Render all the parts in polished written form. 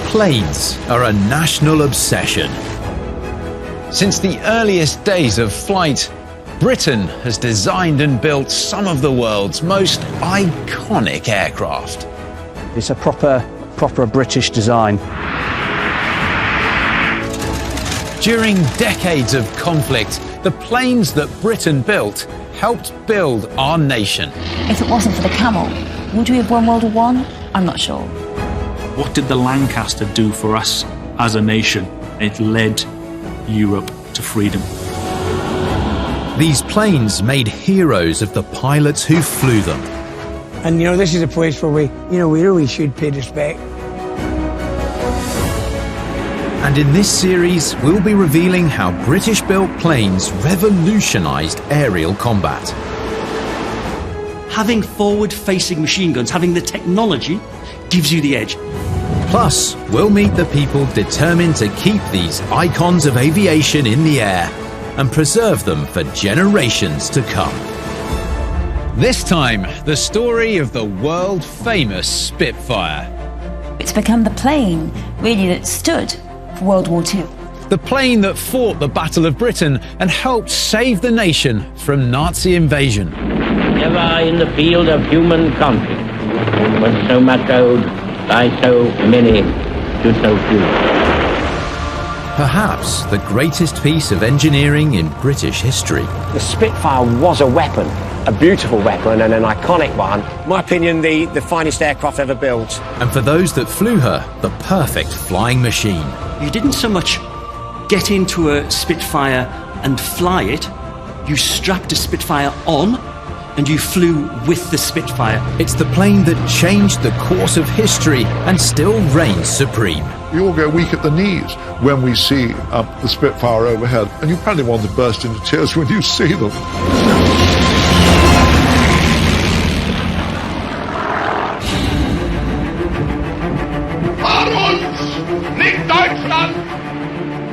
Planes are a national obsession. Since the earliest days of flight, Britain has designed and built some of the world's most iconic aircraft. It's a proper British design. During decades of conflict, the planes that Britain built helped build our nation. If it wasn't for the Camel, would we have won World War I? I'm not sure. What did the Lancaster do for us as a nation? It led Europe to freedom. These planes made heroes of the pilots who flew them. And this is a place where we really should pay respect. And in this series, we'll be revealing how British-built planes revolutionised aerial combat. Having forward-facing machine guns, having the technology, gives you the edge. Plus, we'll meet the people determined to keep these icons of aviation in the air and preserve them for generations to come. This time, the story of the world-famous Spitfire. It's become the plane, really, that stood for World War II. The plane that fought the Battle of Britain and helped save the nation from Nazi invasion. Never in the field of human conflict was so much owed by so many to so few. Perhaps the greatest piece of engineering in British history. The Spitfire was a weapon, a beautiful weapon and an iconic one. In my opinion, the finest aircraft ever built. And for those that flew her, the perfect flying machine. You didn't so much get into a Spitfire and fly it, you strapped a Spitfire on and you flew with the Spitfire. It's the plane that changed the course of history and still reigns supreme. We all go weak at the knees when we see the Spitfire overhead, and you probably want to burst into tears when you see them.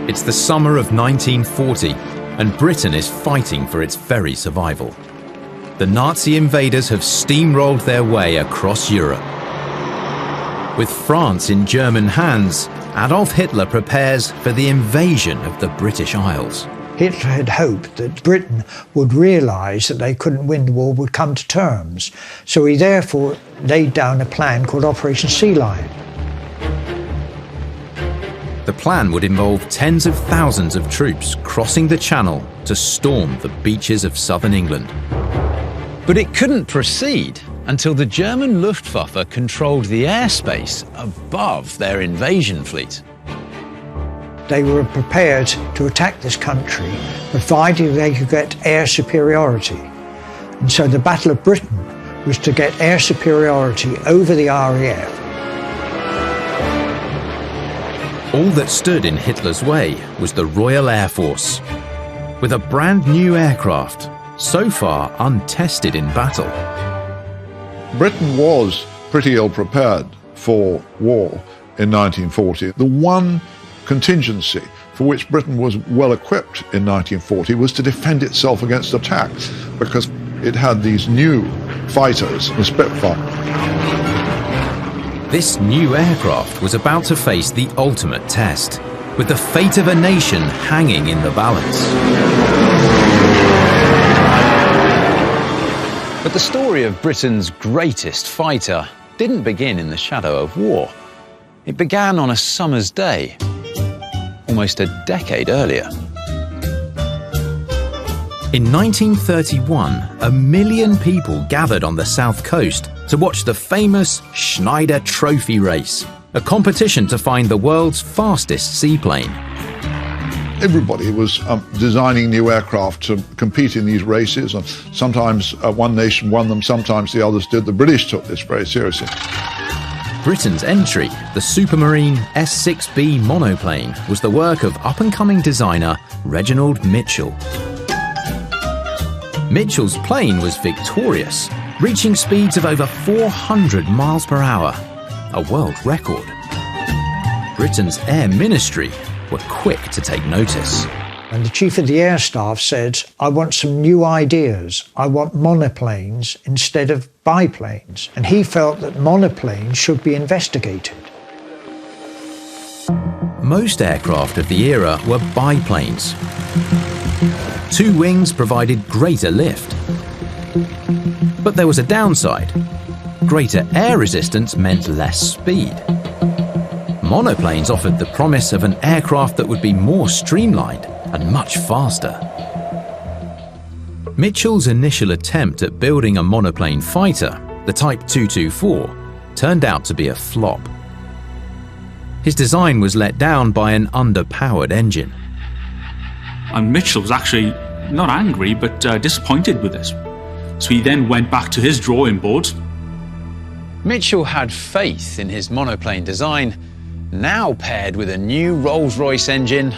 It's the summer of 1940, and Britain is fighting for its very survival. The Nazi invaders have steamrolled their way across Europe. With France in German hands, Adolf Hitler prepares for the invasion of the British Isles. Hitler had hoped that Britain would realise that they couldn't win the war, would come to terms. So he therefore laid down a plan called Operation Sea Lion. The plan would involve tens of thousands of troops crossing the Channel to storm the beaches of southern England. But it couldn't proceed until the German Luftwaffe controlled the airspace above their invasion fleet. They were prepared to attack this country, provided they could get air superiority. And so the Battle of Britain was to get air superiority over the RAF. All that stood in Hitler's way was the Royal Air Force, with a brand new aircraft, so far untested in battle. Britain was pretty ill prepared for war in 1940. The one contingency for which Britain was well equipped in 1940 was to defend itself against attack, because it had these new fighters, the Spitfire. This new aircraft was about to face the ultimate test, with the fate of a nation hanging in the balance. But the story of Britain's greatest fighter didn't begin in the shadow of war. It began on a summer's day, almost a decade earlier. In 1931, 1 million people gathered on the south coast to watch the famous Schneider Trophy race, a competition to find the world's fastest seaplane. Everybody was designing new aircraft to compete in these races, and sometimes one nation won them, sometimes the others did. The British took this very seriously. Britain's entry, the Supermarine S6B monoplane, was the work of up-and-coming designer Reginald Mitchell. Mitchell's plane was victorious, reaching speeds of over 400 miles per hour, a world record. Britain's Air Ministry were quick to take notice. And the Chief of the Air Staff said, I want some new ideas. I want monoplanes instead of biplanes. And he felt that monoplanes should be investigated. most aircraft of the era were biplanes. Two wings provided greater lift. But there was a downside. Greater air resistance meant less speed. Monoplanes offered the promise of an aircraft that would be more streamlined and much faster. Mitchell's initial attempt at building a monoplane fighter, the Type 224, turned out to be a flop. His design was let down by an underpowered engine. And Mitchell was actually not angry, but disappointed with this. So he then went back to his drawing board. Mitchell had faith in his monoplane design, now paired with a new Rolls-Royce engine,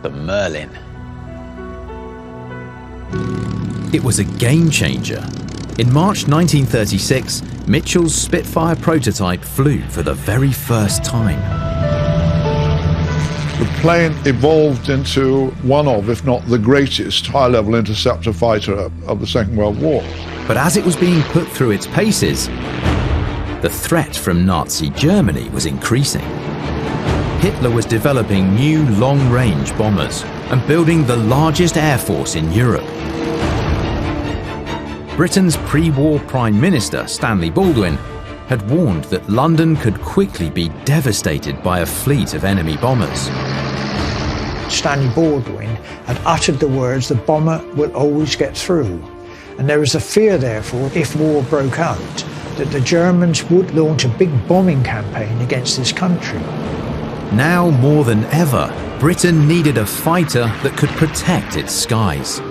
the Merlin. It was a game changer. In March 1936, Mitchell's Spitfire prototype flew for the very first time. The plane evolved into one of, if not the greatest, high-level interceptor fighter of the Second World War. But as it was being put through its paces, the threat from Nazi Germany was increasing. Hitler was developing new long-range bombers and building the largest air force in Europe. Britain's pre-war Prime Minister, Stanley Baldwin, had warned that London could quickly be devastated by a fleet of enemy bombers. Stanley Baldwin had uttered the words, "The bomber will always get through." And there was a fear, therefore, if war broke out, that the Germans would launch a big bombing campaign against this country. Now more than ever, Britain needed a fighter that could protect its skies.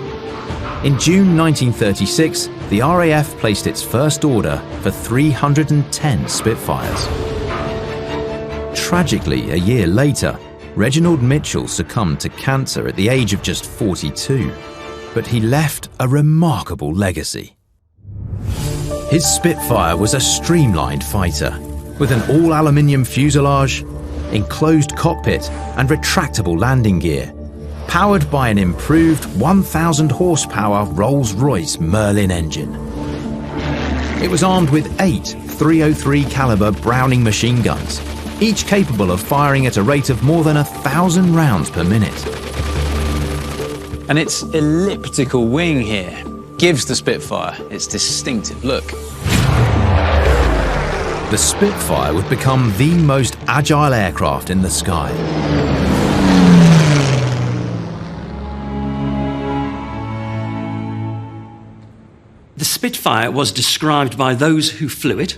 In June 1936, the RAF placed its first order for 310 Spitfires. Tragically, a year later, Reginald Mitchell succumbed to cancer at the age of just 42, but he left a remarkable legacy. His Spitfire was a streamlined fighter, with an all-aluminium fuselage, enclosed cockpit and retractable landing gear, powered by an improved 1,000 horsepower Rolls-Royce Merlin engine. It was armed with 8 .303 caliber Browning machine guns, each capable of firing at a rate of more than 1,000 rounds per minute. And its elliptical wing here gives the Spitfire its distinctive look. The Spitfire would become the most agile aircraft in the sky. The Spitfire was described by those who flew it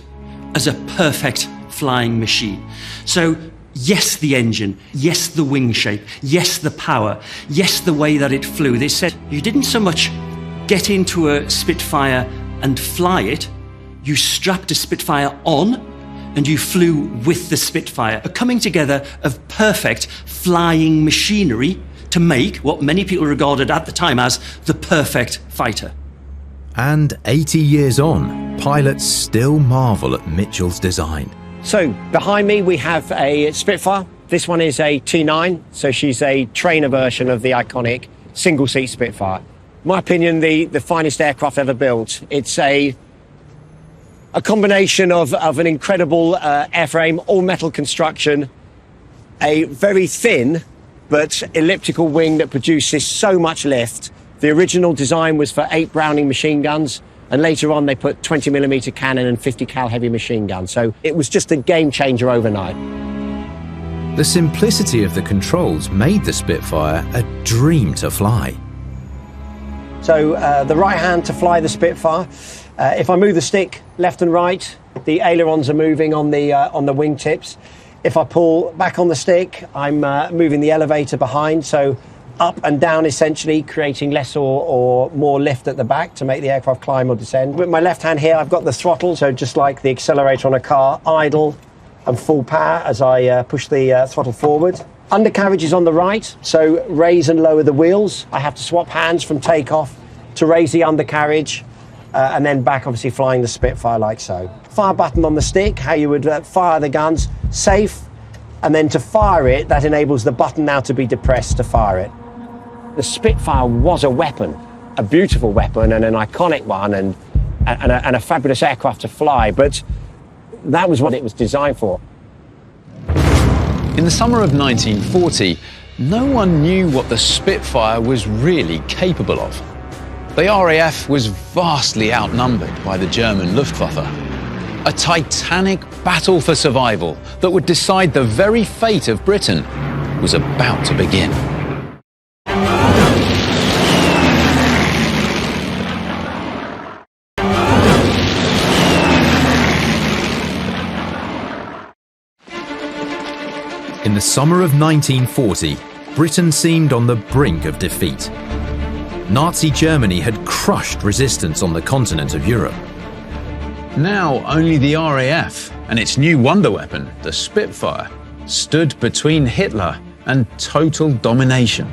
as a perfect flying machine. So yes, the engine, yes, the wing shape, yes, the power, yes, the way that it flew. They said you didn't so much get into a Spitfire and fly it, you strapped a Spitfire on and you flew with the Spitfire. A coming together of perfect flying machinery to make what many people regarded at the time as the perfect fighter. And 80 years on, pilots still marvel at Mitchell's design. So behind me we have a Spitfire. This one is a T9, so she's a trainer version of the iconic single-seat Spitfire. In my opinion, the finest aircraft ever built. It's a combination of an incredible airframe, all-metal construction, a very thin but elliptical wing that produces so much lift. The original design was for 8 Browning machine guns, and later on they put 20mm cannon and 50 cal heavy machine guns. So it was just a game changer overnight. The simplicity of the controls made the Spitfire a dream to fly. So the right hand to fly the Spitfire. If I move the stick left and right, the ailerons are moving on the wingtips. If I pull back on the stick, I'm moving the elevator behind, so up and down essentially, creating less or more lift at the back to make the aircraft climb or descend. With my left hand here, I've got the throttle, so just like the accelerator on a car, idle and full power as I push the throttle forward. Undercarriage is on the right, so raise and lower the wheels. I have to swap hands from takeoff to raise the undercarriage, and then back, obviously flying the Spitfire like so. Fire button on the stick, how you would fire the guns, safe, and then to fire it, that enables the button now to be depressed to fire it. The Spitfire was a weapon, a beautiful weapon and an iconic one and a fabulous aircraft to fly, but that was what it was designed for. In the summer of 1940, no one knew what the Spitfire was really capable of. The RAF was vastly outnumbered by the German Luftwaffe. A titanic battle for survival that would decide the very fate of Britain was about to begin. In the summer of 1940, Britain seemed on the brink of defeat. Nazi Germany had crushed resistance on the continent of Europe. Now only the RAF and its new wonder weapon, the Spitfire, stood between Hitler and total domination.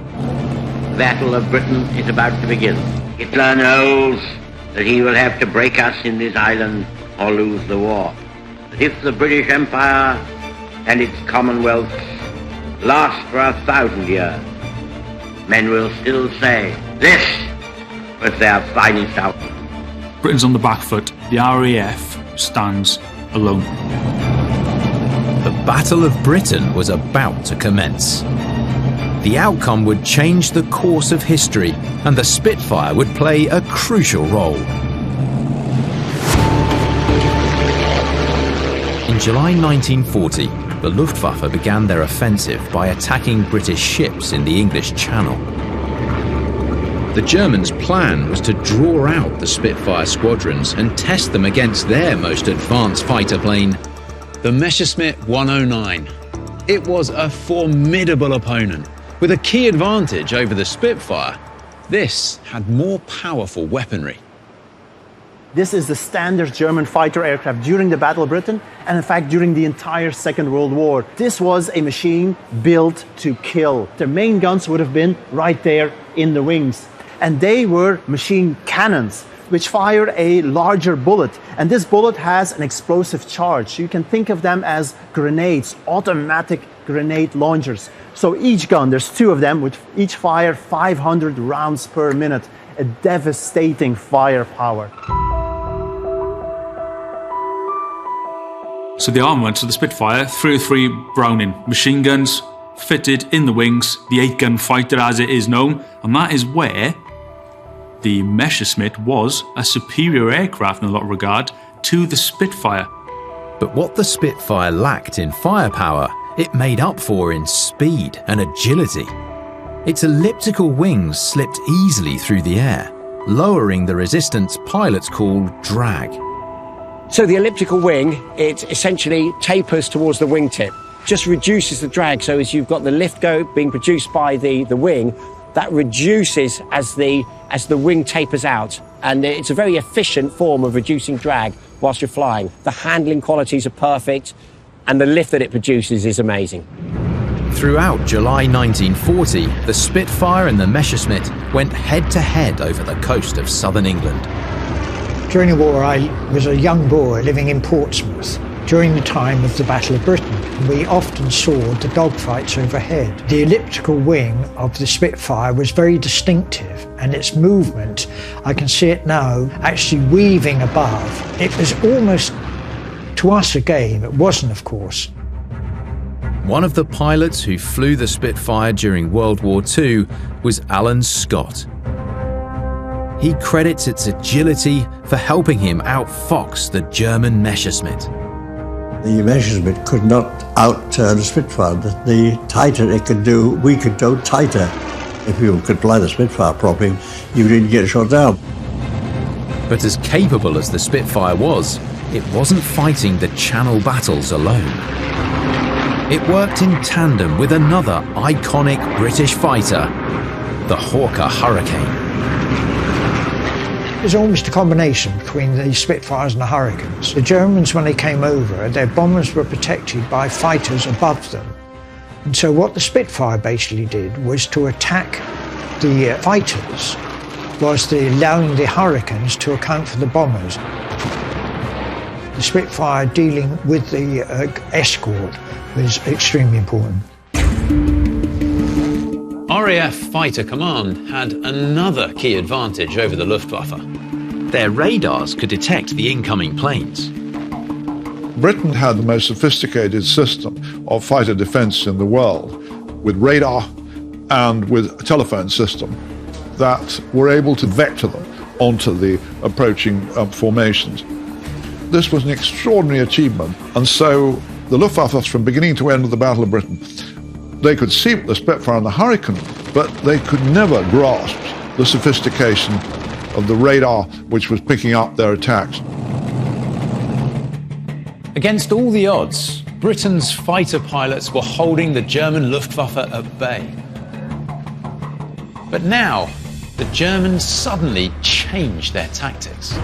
The Battle of Britain is about to begin. Hitler knows that he will have to break us in this island or lose the war. But if the British Empire and its commonwealths last for 1,000 years, men will still say, this was their finest hour. Britain's on the back foot. The RAF stands alone. The Battle of Britain was about to commence. The outcome would change the course of history, and the Spitfire would play a crucial role. In July 1940, the Luftwaffe began their offensive by attacking British ships in the English Channel. The Germans' plan was to draw out the Spitfire squadrons and test them against their most advanced fighter plane, the Messerschmitt 109. It was a formidable opponent, with a key advantage over the Spitfire. This had more powerful weaponry. This is the standard German fighter aircraft during the Battle of Britain, and in fact during the entire Second World War. This was a machine built to kill. Their main guns would have been right there in the wings. And they were machine cannons, which fire a larger bullet. And this bullet has an explosive charge. You can think of them as grenades, automatic grenade launchers. So each gun, there's two of them, would each fire 500 rounds per minute. A devastating firepower. So the armaments of the Spitfire, 303 Browning machine guns fitted in the wings, the 8-gun fighter as it is known, and that is where the Messerschmitt was a superior aircraft in a lot of regard to the Spitfire. But what the Spitfire lacked in firepower, it made up for in speed and agility. Its elliptical wings slipped easily through the air, lowering the resistance pilots called drag. So the elliptical wing, it essentially tapers towards the wingtip, just reduces the drag. So as you've got the lift go being produced by the wing, that reduces as the wing tapers out. And it's a very efficient form of reducing drag whilst you're flying. The handling qualities are perfect, and the lift that it produces is amazing. Throughout July 1940, the Spitfire and the Messerschmitt went head-to-head over the coast of southern England. During the war, I was a young boy living in Portsmouth. During the time of the Battle of Britain, we often saw the dogfights overhead. The elliptical wing of the Spitfire was very distinctive, and its movement, I can see it now, actually weaving above. It was almost, to us, a game. It wasn't, of course. One of the pilots who flew the Spitfire during World War II was Alan Scott. He credits its agility for helping him outfox the German Messerschmitt. The Messerschmitt could not outturn the Spitfire. The tighter it could do, we could go tighter. If you could fly the Spitfire properly, you didn't get shot down. But as capable as the Spitfire was, it wasn't fighting the Channel battles alone. It worked in tandem with another iconic British fighter, the Hawker Hurricane. It was almost a combination between the Spitfires and the Hurricanes. The Germans, when they came over, their bombers were protected by fighters above them. And so what the Spitfire basically did was to attack the fighters, whilst allowing the Hurricanes to account for the bombers. The Spitfire dealing with the escort was extremely important. RAF Fighter Command had another key advantage over the Luftwaffe. Their radars could detect the incoming planes. Britain had the most sophisticated system of fighter defense in the world, with radar and with a telephone system that were able to vector them onto the approaching formations. This was an extraordinary achievement, and so the Luftwaffe, from beginning to end of the Battle of Britain, they could see the Spitfire and the Hurricane, but they could never grasp the sophistication of the radar which was picking up their attacks. Against all the odds, Britain's fighter pilots were holding the German Luftwaffe at bay. But now, the Germans suddenly changed their tactics.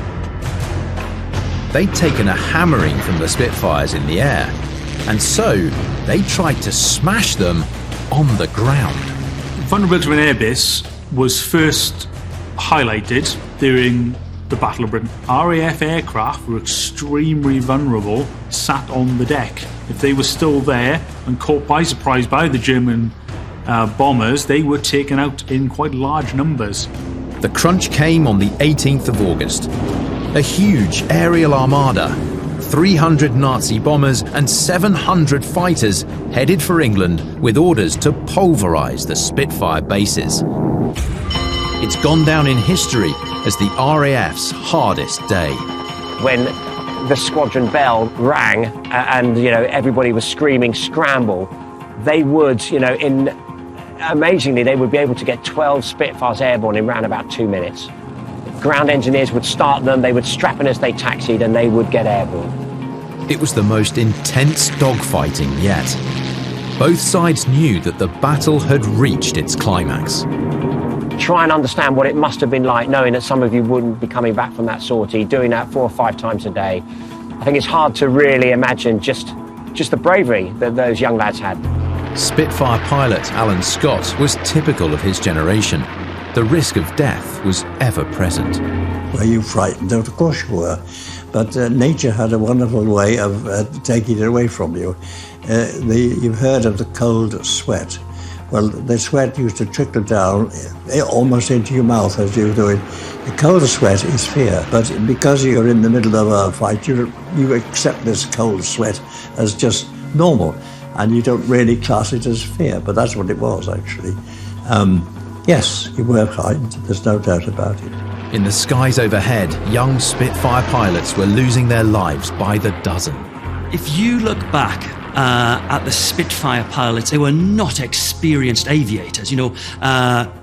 They'd taken a hammering from the Spitfires in the air, and so they tried to smash them on the ground. Vulnerability of an airbase was first highlighted during the Battle of Britain. RAF aircraft were extremely vulnerable, sat on the deck. If they were still there and caught by surprise by the German bombers, they were taken out in quite large numbers. The crunch came on the 18th of August. A huge aerial armada, 300 Nazi bombers and 700 fighters headed for England with orders to pulverize the Spitfire bases. It's gone down in history as the RAF's hardest day. When the squadron bell rang and, everybody was screaming, scramble, they would, amazingly, they would be able to get 12 Spitfires airborne in around about 2 minutes. Ground engineers would start them, they would strap in as they taxied, and they would get airborne. It was the most intense dogfighting yet. Both sides knew that the battle had reached its climax. Try and understand what it must have been like, knowing that some of you wouldn't be coming back from that sortie, doing that 4 or 5 times a day. I think it's hard to really imagine just the bravery that those young lads had. Spitfire pilot Alan Scott was typical of his generation. The risk of death was ever present. Were you frightened? Of course you were. But nature had a wonderful way of taking it away from you. You've heard of the cold sweat. Well, the sweat used to trickle down almost into your mouth as you were doing. The cold sweat is fear, but because you're in the middle of a fight, you accept this cold sweat as just normal, and you don't really class it as fear, but that's what it was, actually. Yes, you were frightened, there's no doubt about it. In the skies overhead, young Spitfire pilots were losing their lives by the dozen. If you look back at the Spitfire pilots, they were not experienced aviators.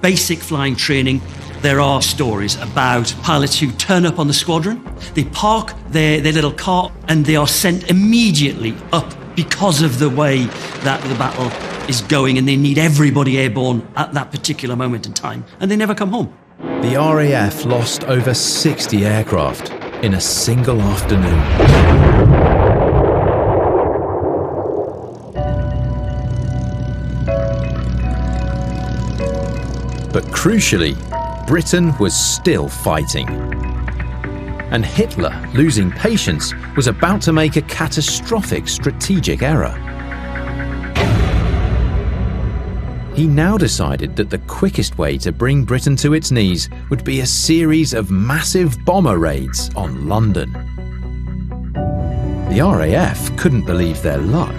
Basic flying training. There are stories about pilots who turn up on the squadron, they park their little car, and they are sent immediately up because of the way that the battle is going, and they need everybody airborne at that particular moment in time, and they never come home. The RAF lost over 60 aircraft in a single afternoon. But crucially, Britain was still fighting. And Hitler, losing patience, was about to make a catastrophic strategic error. He now decided that the quickest way to bring Britain to its knees would be a series of massive bomber raids on London. The RAF couldn't believe their luck,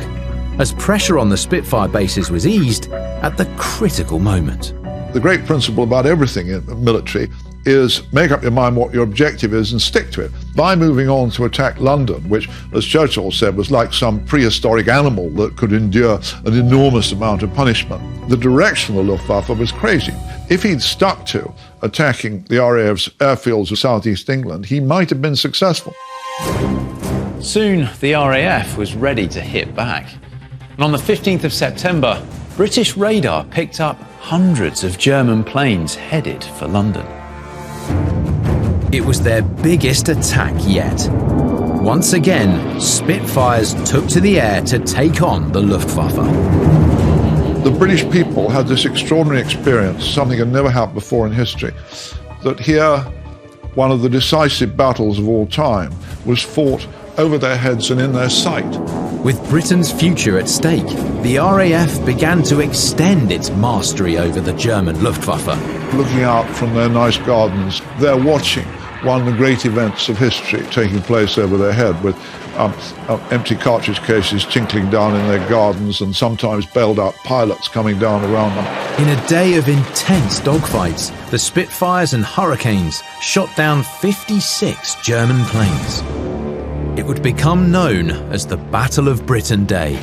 as pressure on the Spitfire bases was eased at the critical moment. The great principle about everything in the military is make up your mind what your objective is and stick to it. By moving on to attack London, which, as Churchill said, was like some prehistoric animal that could endure an enormous amount of punishment, the direction of the Luftwaffe was crazy. If he'd stuck to attacking the RAF's airfields of southeast England, he might have been successful. Soon, the RAF was ready to hit back. And on the 15th of September, British radar picked up hundreds of German planes headed for London. It was their biggest attack yet. Once again, Spitfires took to the air to take on the Luftwaffe. The British people had this extraordinary experience, something had never happened before in history, that here, one of the decisive battles of all time was fought over their heads and in their sight. With Britain's future at stake, the RAF began to extend its mastery over the German Luftwaffe. Looking out from their nice gardens, they're watching one of the great events of history taking place over their head, with empty cartridge cases tinkling down in their gardens, and sometimes bailed out pilots coming down around them. In a day of intense dogfights, the Spitfires and Hurricanes shot down 56 German planes. It would become known as the Battle of Britain Day,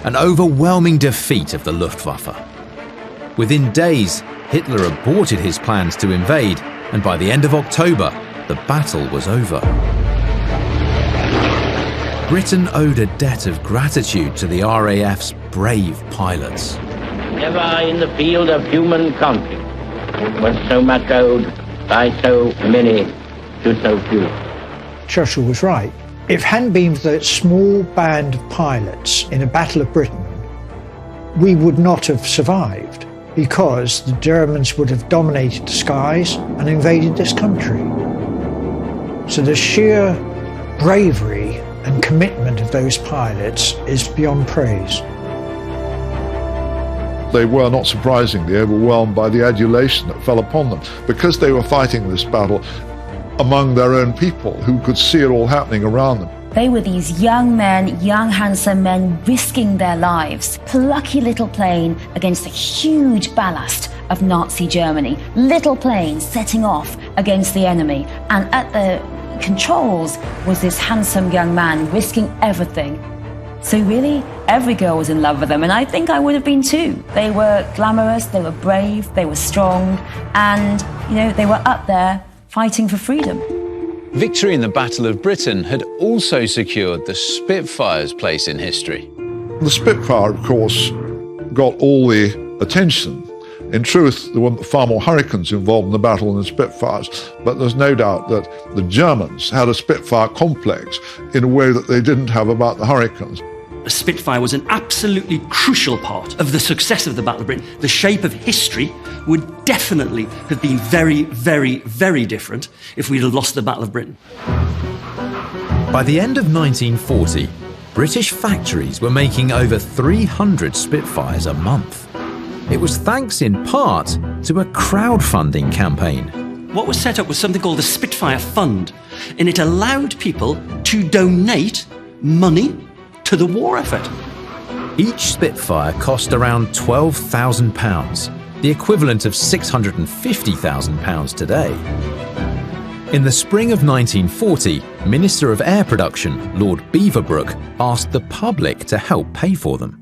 an overwhelming defeat of the Luftwaffe. Within days, Hitler aborted his plans to invade, and by the end of October, the battle was over. Britain owed a debt of gratitude to the RAF's brave pilots. Never in the field of human conflict was so much owed by so many to so few. Churchill was right. If it hadn't been for that small band of pilots in a Battle of Britain, we would not have survived, because the Germans would have dominated the skies and invaded this country. So the sheer bravery and commitment of those pilots is beyond praise. They were, not surprisingly, overwhelmed by the adulation that fell upon them, because they were fighting this battle among their own people who could see it all happening around them. They were these young men, young handsome men, risking their lives. Plucky little plane against the huge ballast of Nazi Germany. Little plane setting off against the enemy. And at the controls was this handsome young man risking everything. So really, every girl was in love with them, and I think I would have been too. They were glamorous, they were brave, they were strong, and, they were up there fighting for freedom. Victory in the Battle of Britain had also secured the Spitfire's place in history. The Spitfire, of course, got all the attention. In truth, there were far more Hurricanes involved in the battle than Spitfires, but there's no doubt that the Germans had a Spitfire complex in a way that they didn't have about the Hurricanes. The Spitfire was an absolutely crucial part of the success of the Battle of Britain. The shape of history would definitely have been very, very, very different if we'd have lost the Battle of Britain. By the end of 1940, British factories were making over 300 Spitfires a month. It was thanks in part to a crowdfunding campaign. What was set up was something called the Spitfire Fund, and it allowed people to donate money to the war effort. Each Spitfire cost around £12,000, the equivalent of £650,000 today. In the spring of 1940, Minister of Air Production, Lord Beaverbrook, asked the public to help pay for them.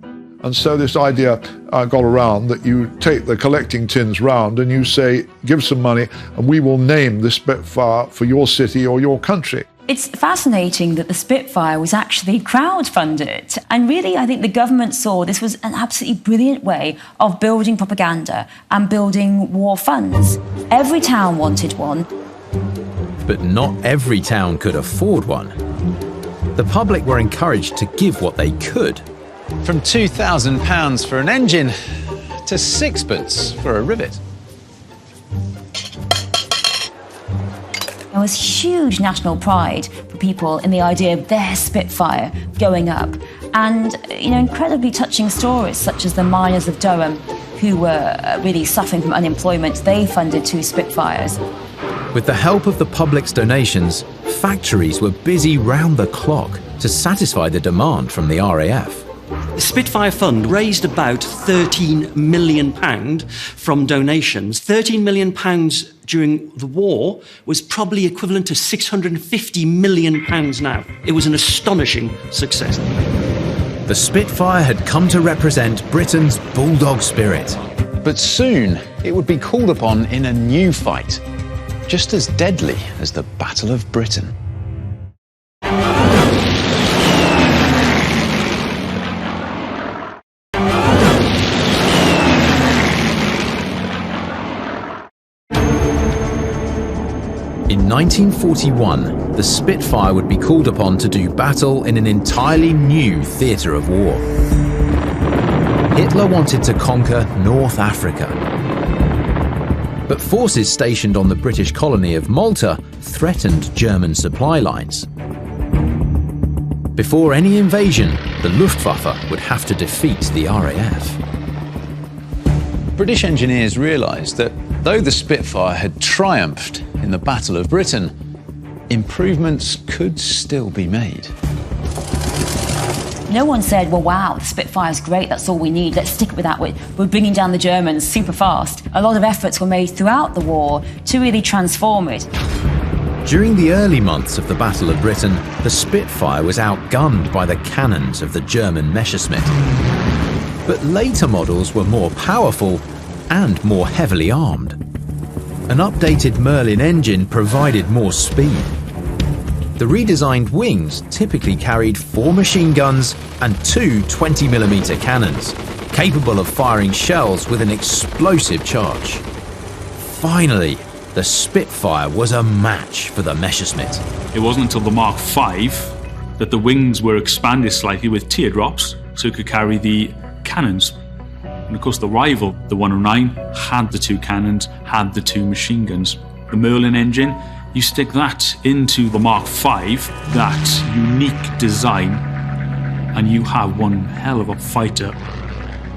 And so this idea got around that you take the collecting tins round and you say, give some money and we will name this Spitfire for your city or your country. It's fascinating that the Spitfire was actually crowdfunded. And really, I think the government saw this was an absolutely brilliant way of building propaganda and building war funds. Every town wanted one. But not every town could afford one. The public were encouraged to give what they could. From £2,000 for an engine to sixpence for a rivet. There was huge national pride for people in the idea of their Spitfire going up. And, incredibly touching stories, such as the miners of Durham, who were really suffering from unemployment. They funded 2 Spitfires. With the help of the public's donations, factories were busy round the clock to satisfy the demand from the RAF. The Spitfire Fund raised about £13 million from donations. £13 million during the war was probably equivalent to £650 million now. It was an astonishing success. The Spitfire had come to represent Britain's bulldog spirit. But soon it would be called upon in a new fight, just as deadly as the Battle of Britain. In 1941, the Spitfire would be called upon to do battle in an entirely new theatre of war. Hitler wanted to conquer North Africa. But forces stationed on the British colony of Malta threatened German supply lines. Before any invasion, the Luftwaffe would have to defeat the RAF. British engineers realised that though the Spitfire had triumphed in the Battle of Britain, improvements could still be made. No one said, well, wow, the Spitfire's great, that's all we need, let's stick with that, we're bringing down the Germans super fast. A lot of efforts were made throughout the war to really transform it. During the early months of the Battle of Britain, the Spitfire was outgunned by the cannons of the German Messerschmitt. But later models were more powerful and more heavily armed. An updated Merlin engine provided more speed. The redesigned wings typically carried 4 machine guns and 2 20mm cannons, capable of firing shells with an explosive charge. Finally, the Spitfire was a match for the Messerschmitt. It wasn't until the Mark V that the wings were expanded slightly with teardrops so it could carry the cannons. And of course the rival, the 109, had the 2 cannons, had the 2 machine guns. The Merlin engine, you stick that into the Mark V, that unique design, and you have one hell of a fighter.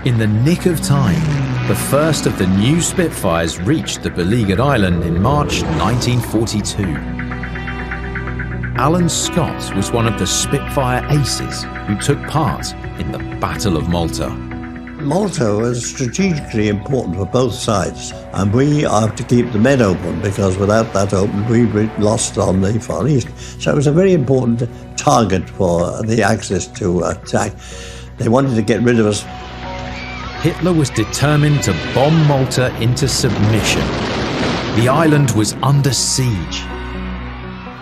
In the nick of time, the first of the new Spitfires reached the beleaguered island in March 1942. Alan Scott was one of the Spitfire aces who took part in the Battle of Malta. Malta was strategically important for both sides, and we have to keep the Med open, because without that open we lost on the Far East. So it was a very important target for the Axis to attack. They wanted to get rid of us. Hitler was determined to bomb Malta into submission. The island was under siege.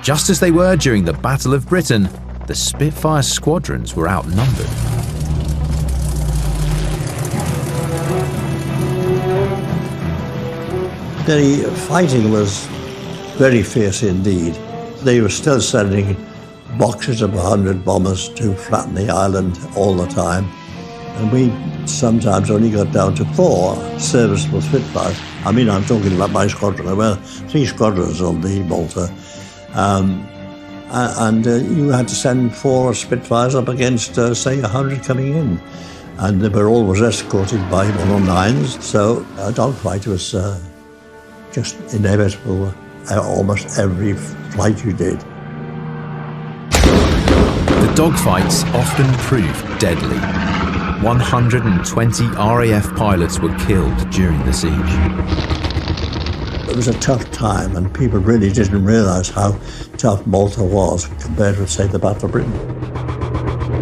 Just as they were during the Battle of Britain, the Spitfire squadrons were outnumbered. The fighting was very fierce indeed. They were still sending boxes of 100 bombers to flatten the island all the time. And we sometimes only got down to 4 serviceable Spitfires. I mean, I'm talking about my squadron. There were 3 squadrons on the Malta. You had to send 4 Spitfires up against, say, 100 coming in. And they were always escorted by 109s, so a dogfight was just inevitable almost every flight you did. The dogfights often proved deadly. 120 RAF pilots were killed during the siege. It was a tough time, and people really didn't realise how tough Malta was compared with, say, the Battle of Britain.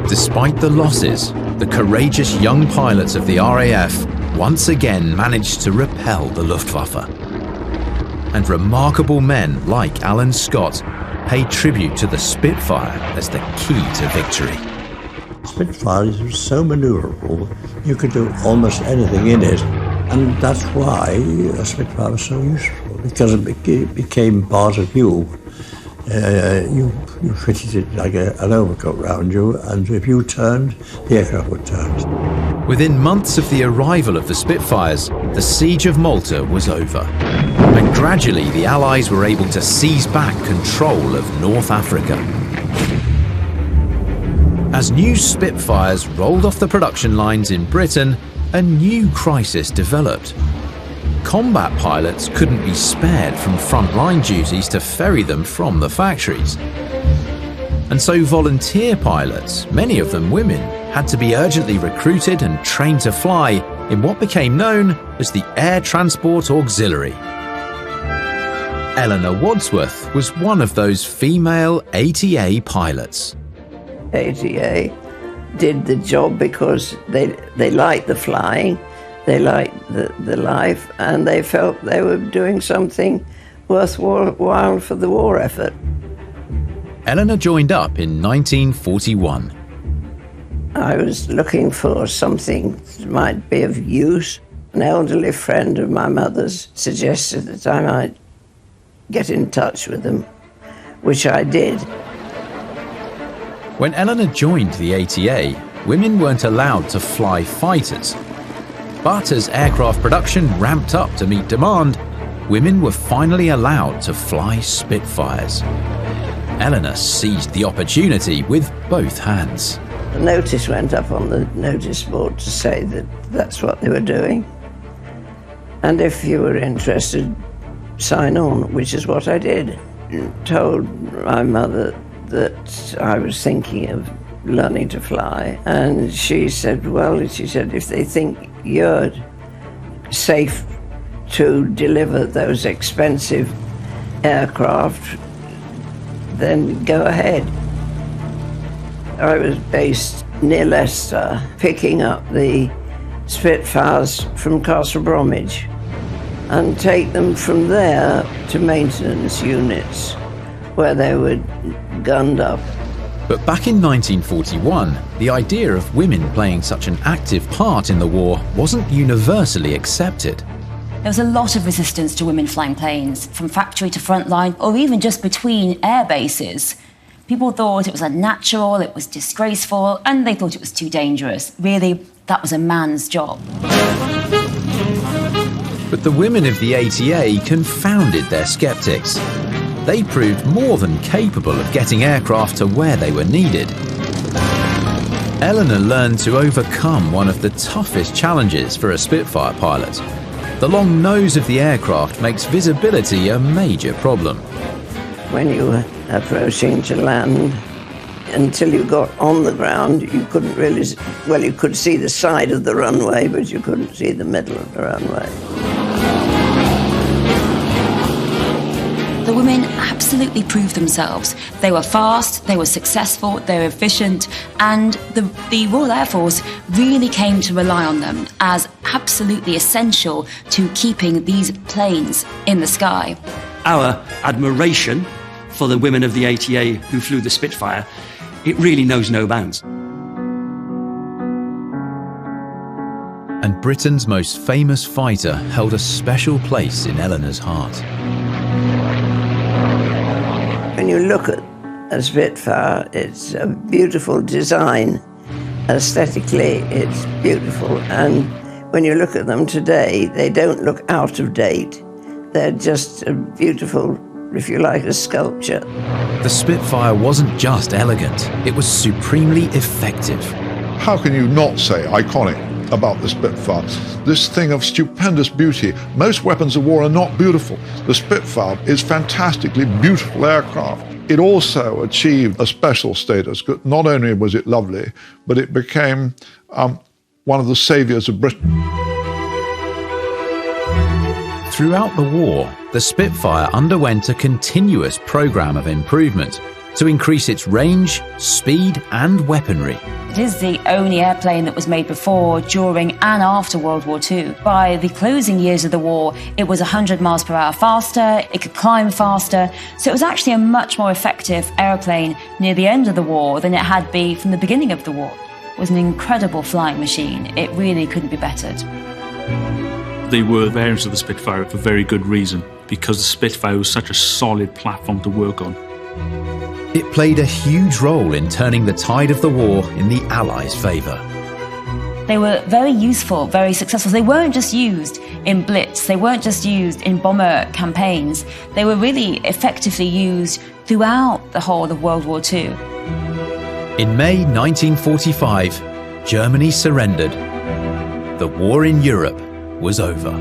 Despite the losses, the courageous young pilots of the RAF once again managed to repel the Luftwaffe. And remarkable men like Alan Scott paid tribute to the Spitfire as the key to victory. Spitfires were so manoeuvrable, you could do almost anything in it. And that's why a Spitfire was so useful, because it became part of you. You fitted it like an overcoat around you, and if you turned, the aircraft would turn. Within months of the arrival of the Spitfires, the siege of Malta was over. And gradually the Allies were able to seize back control of North Africa. As new Spitfires rolled off the production lines in Britain, a new crisis developed. Combat pilots couldn't be spared from frontline duties to ferry them from the factories. And so volunteer pilots, many of them women, had to be urgently recruited and trained to fly in what became known as the Air Transport Auxiliary. Eleanor Wadsworth was one of those female ATA pilots. ATA did the job because they liked the flying, they liked the life, and they felt they were doing something worthwhile for the war effort. Eleanor joined up in 1941. I was looking for something that might be of use. An elderly friend of my mother's suggested that I might get in touch with them, which I did. When Eleanor joined the ATA, women weren't allowed to fly fighters. But as aircraft production ramped up to meet demand, women were finally allowed to fly Spitfires. Eleanor seized the opportunity with both hands. The notice went up on the notice board to say that that's what they were doing. And if you were interested, sign on, which is what I did. Told my mother that I was thinking of learning to fly. And she said, well, she said, if they think you're safe to deliver those expensive aircraft, then go ahead. I was based near Leicester, picking up the Spitfires from Castle Bromwich and take them from there to maintenance units where they were gunned up. But back in 1941, the idea of women playing such an active part in the war wasn't universally accepted. There was a lot of resistance to women flying planes, from factory to front line, or even just between air bases. People thought it was unnatural, it was disgraceful, and they thought it was too dangerous. Really, that was a man's job. But the women of the ATA confounded their skeptics. They proved more than capable of getting aircraft to where they were needed. Eleanor learned to overcome one of the toughest challenges for a Spitfire pilot. The long nose of the aircraft makes visibility a major problem. When you were approaching to land, until you got on the ground, you couldn't really, well, you could see the side of the runway, but you couldn't see the middle of the runway. The women absolutely proved themselves. They were fast, they were successful, they were efficient, and the Royal Air Force really came to rely on them as absolutely essential to keeping these planes in the sky. Our admiration for the women of the ATA who flew the Spitfire, it really knows no bounds. And Britain's most famous fighter held a special place in Eleanor's heart. When you look at a Spitfire, it's a beautiful design. Aesthetically, it's beautiful. And when you look at them today, they don't look out of date. They're just a beautiful, if you like, a sculpture. The Spitfire wasn't just elegant, it was supremely effective. How can you not say iconic about the Spitfire? This thing of stupendous beauty. Most weapons of war are not beautiful. The Spitfire is fantastically beautiful aircraft. It also achieved a special status. Not only was it lovely, but it became one of the saviors of Britain. Throughout the war, the Spitfire underwent a continuous program of improvement to increase its range, speed, and weaponry. It is the only airplane that was made before, during, and after World War II. By the closing years of the war, it was 100 miles per hour faster, it could climb faster, so it was actually a much more effective airplane near the end of the war than it had been from the beginning of the war. It was an incredible flying machine. It really couldn't be bettered. They were variants of the Spitfire for very good reason, because the Spitfire was such a solid platform to work on. It played a huge role in turning the tide of the war in the Allies' favour. They were very useful, very successful. They weren't just used in blitz, they weren't just used in bomber campaigns. They were really effectively used throughout the whole of World War II. In May 1945, Germany surrendered. The war in Europe was over.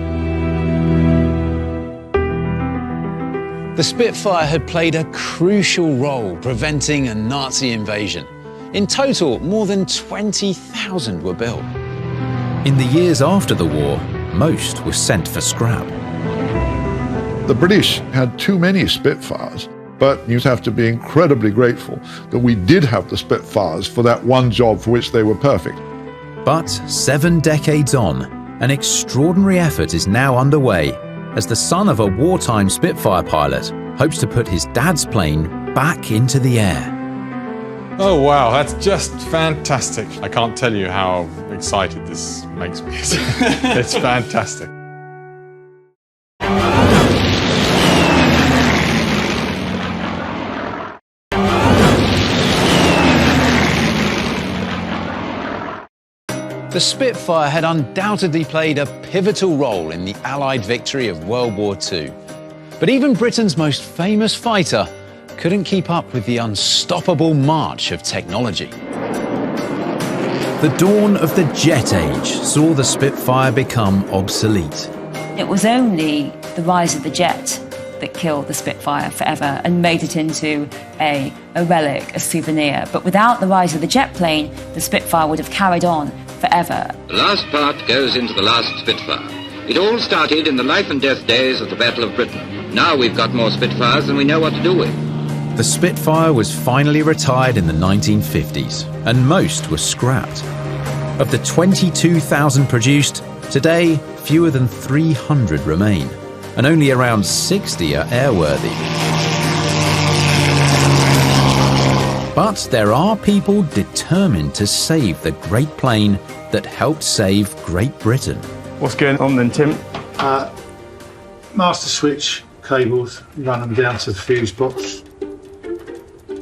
The Spitfire had played a crucial role preventing a Nazi invasion. In total, more than 20,000 were built. In the years after the war, most were sent for scrap. The British had too many Spitfires, but you'd have to be incredibly grateful that we did have the Spitfires for that one job for which they were perfect. But 7 decades on, an extraordinary effort is now underway as the son of a wartime Spitfire pilot hopes to put his dad's plane back into the air. Oh wow, that's just fantastic. I can't tell you how excited this makes me. It's fantastic. The Spitfire had undoubtedly played a pivotal role in the Allied victory of World War II. But even Britain's most famous fighter couldn't keep up with the unstoppable march of technology. The dawn of the jet age saw the Spitfire become obsolete. It was only the rise of the jet that killed the Spitfire forever and made it into a relic, a souvenir. But without the rise of the jet plane, the Spitfire would have carried on forever. The last part goes into the last Spitfire. It all started in the life and death days of the Battle of Britain. Now we've got more Spitfires than we know what to do with. The Spitfire was finally retired in the 1950s, and most were scrapped. Of the 22,000 produced, today fewer than 300 remain, and only around 60 are airworthy. But there are people determined to save the great plane that helped save Great Britain. What's going on then, Tim? Master switch cables, run them down to the fuse box.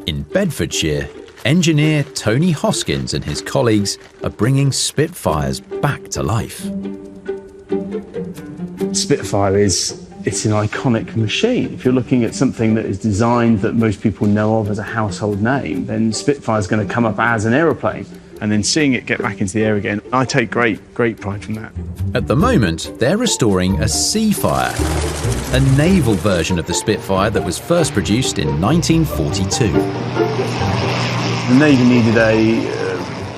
In Bedfordshire, engineer Tony Hoskins and his colleagues are bringing Spitfires back to life. Spitfire it's an iconic machine. If you're looking at something that is designed that most people know of as a household name, then Spitfire is going to come up as an aeroplane. And then seeing it get back into the air again, I take great pride from that. At the moment, they're restoring a Seafire, a naval version of the Spitfire that was first produced in 1942. The Navy needed a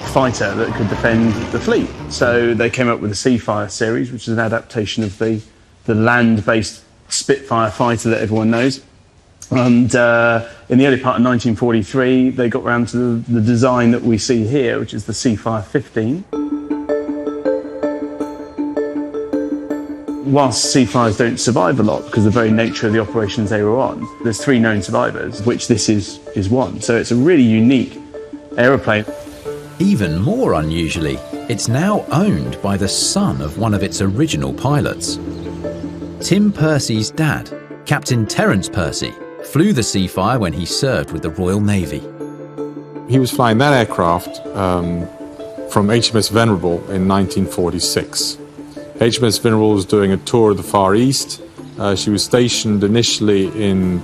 fighter that could defend the fleet. So they came up with the Seafire series, which is an adaptation of the land-based Spitfire fighter that everyone knows. And in the early part of 1943, they got round to the design that we see here, which is the Seafire 15. Whilst Seafires don't survive a lot because of the very nature of the operations they were on, there's 3 known survivors, which this is one. So it's a really unique aeroplane. Even more unusually, it's now owned by the son of one of its original pilots. Tim Percy's dad, Captain Terence Percy, flew the Seafire when he served with the Royal Navy. He was flying that aircraft from HMS Venerable in 1946. HMS Venerable was doing a tour of the Far East. She was stationed initially in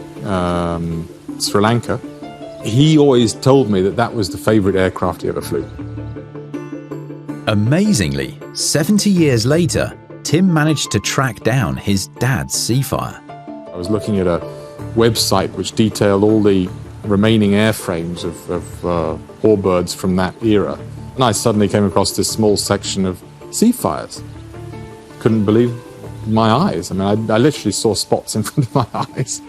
Sri Lanka. He always told me that that was the favourite aircraft he ever flew. Amazingly, 70 years later, Tim managed to track down his dad's Seafire. I was looking at a website which detailed all the remaining airframes of warbirds from that era. And I suddenly came across this small section of Seafires. Couldn't believe my eyes. I mean, I literally saw spots in front of my eyes.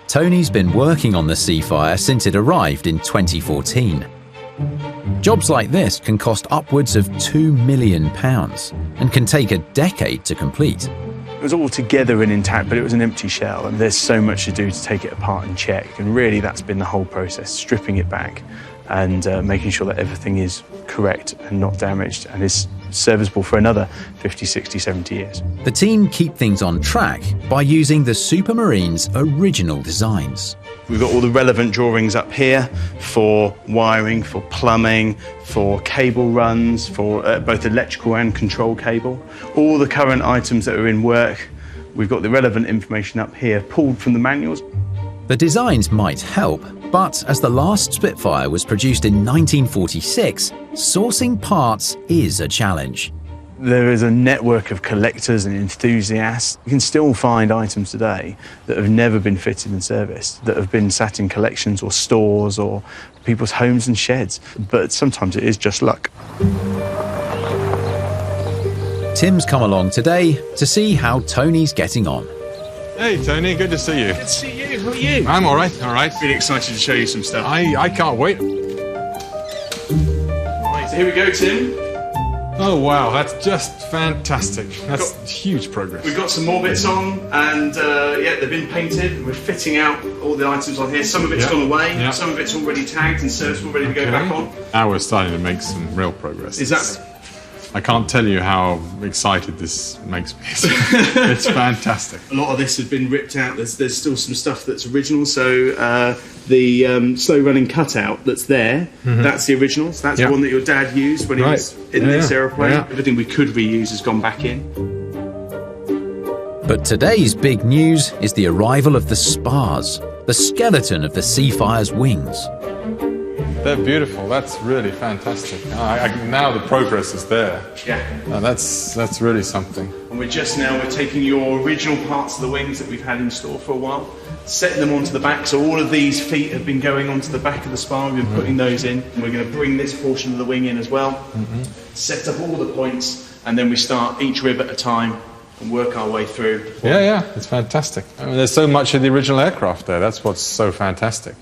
Tony's been working on the Seafire since it arrived in 2014. Jobs like this can cost upwards of £2 million and can take a decade to complete. It was all together and intact, but it was an empty shell, and there's so much to do to take it apart and check. And really, that's been the whole process, stripping it back and making sure that everything is correct and not damaged and is serviceable for another 50, 60, 70 years. The team keep things on track by using the Supermarine's original designs. We've got all the relevant drawings up here for wiring, for plumbing, for cable runs, for both electrical and control cable. All the current items that are in work, we've got the relevant information up here, pulled from the manuals. The designs might help, but as the last Spitfire was produced in 1946, sourcing parts is a challenge. There is a network of collectors and enthusiasts. You can still find items today that have never been fitted and serviced, that have been sat in collections or stores or people's homes and sheds. But sometimes it is just luck. Tim's come along today to see how Tony's getting on. Hey Tony, good to see you. Good to see you. How are you? I'm all right, all right. Really excited to show you some stuff. I can't wait. Right, so here we go, Tim. Oh wow, that's just fantastic. That's huge progress. We've got some more bits on, and yeah, they've been painted. We're fitting out all the items on here. Some of it's gone away, some of it's already tagged and serviceable, ready to go back on. Now we're starting to make some real progress. Exactly. I can't tell you how excited this makes me. It's fantastic. A lot of this has been ripped out. There's still some stuff that's original. So the slow-running cutout that's there, that's the original. So that's the one that your dad used when he was in this aeroplane. Everything we could reuse has gone back in. But today's big news is the arrival of the spars, the skeleton of the Seafire's wings. They're beautiful. That's really fantastic. Now the progress is there. Yeah. That's really something. And we're taking your original parts of the wings that we've had in store for a while, setting them onto the back. So all of these feet have been going onto the back of the spine. We've been putting those in. And we're going to bring this portion of the wing in as well, set up all the points, and then we start each rib at a time and work our way through. Yeah, it's fantastic. I mean, there's so much of the original aircraft there. That's what's so fantastic.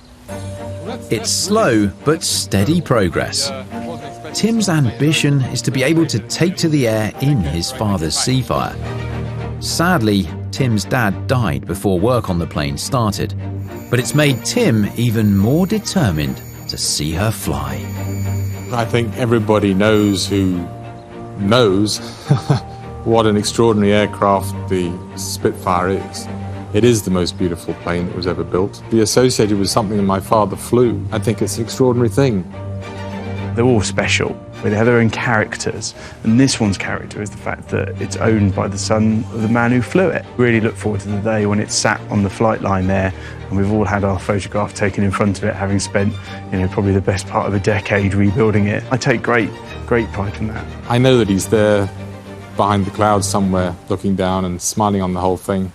It's slow but steady progress. Tim's ambition is to be able to take to the air in his father's Seafire. Sadly, Tim's dad died before work on the plane started, but it's made Tim even more determined to see her fly. I think everybody knows what an extraordinary aircraft the Spitfire is. It is the most beautiful plane that was ever built. To be associated with something that my father flew, I think it's an extraordinary thing. They're all special. They have their own characters. And this one's character is the fact that it's owned by the son of the man who flew it. Really look forward to the day when it's sat on the flight line there and we've all had our photograph taken in front of it, having spent, probably the best part of a decade rebuilding it. I take great pride in that. I know that he's there behind the clouds somewhere, looking down and smiling on the whole thing.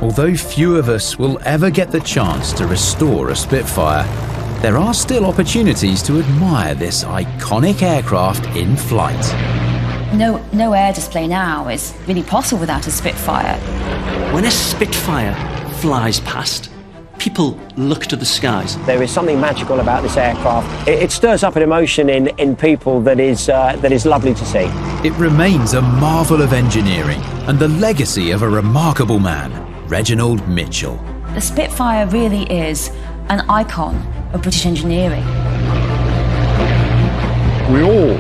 Although few of us will ever get the chance to restore a Spitfire, there are still opportunities to admire this iconic aircraft in flight. No air display now is really possible without a Spitfire. When a Spitfire flies past, people look to the skies. There is something magical about this aircraft. It stirs up an emotion in people that is lovely to see. It remains a marvel of engineering and the legacy of a remarkable man, Reginald Mitchell. The Spitfire really is an icon of British engineering. We all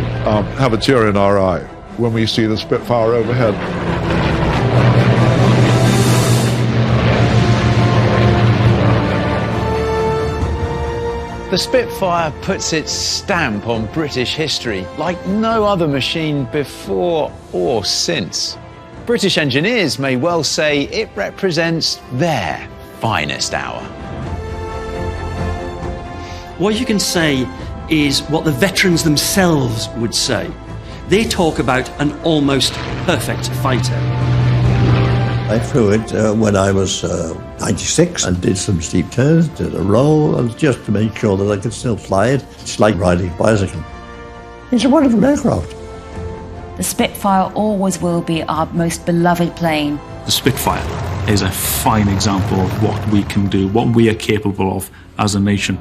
have a tear in our eye when we see the Spitfire overhead. The Spitfire puts its stamp on British history like no other machine before or since. British engineers may well say it represents their finest hour. What you can say is what the veterans themselves would say. They talk about an almost perfect fighter. I flew it when I was 96 and did some steep turns, did a roll, and just to make sure that I could still fly it. It's like riding a bicycle. It's a wonderful aircraft. The Spitfire always will be our most beloved plane. The Spitfire is a fine example of what we can do, what we are capable of as a nation.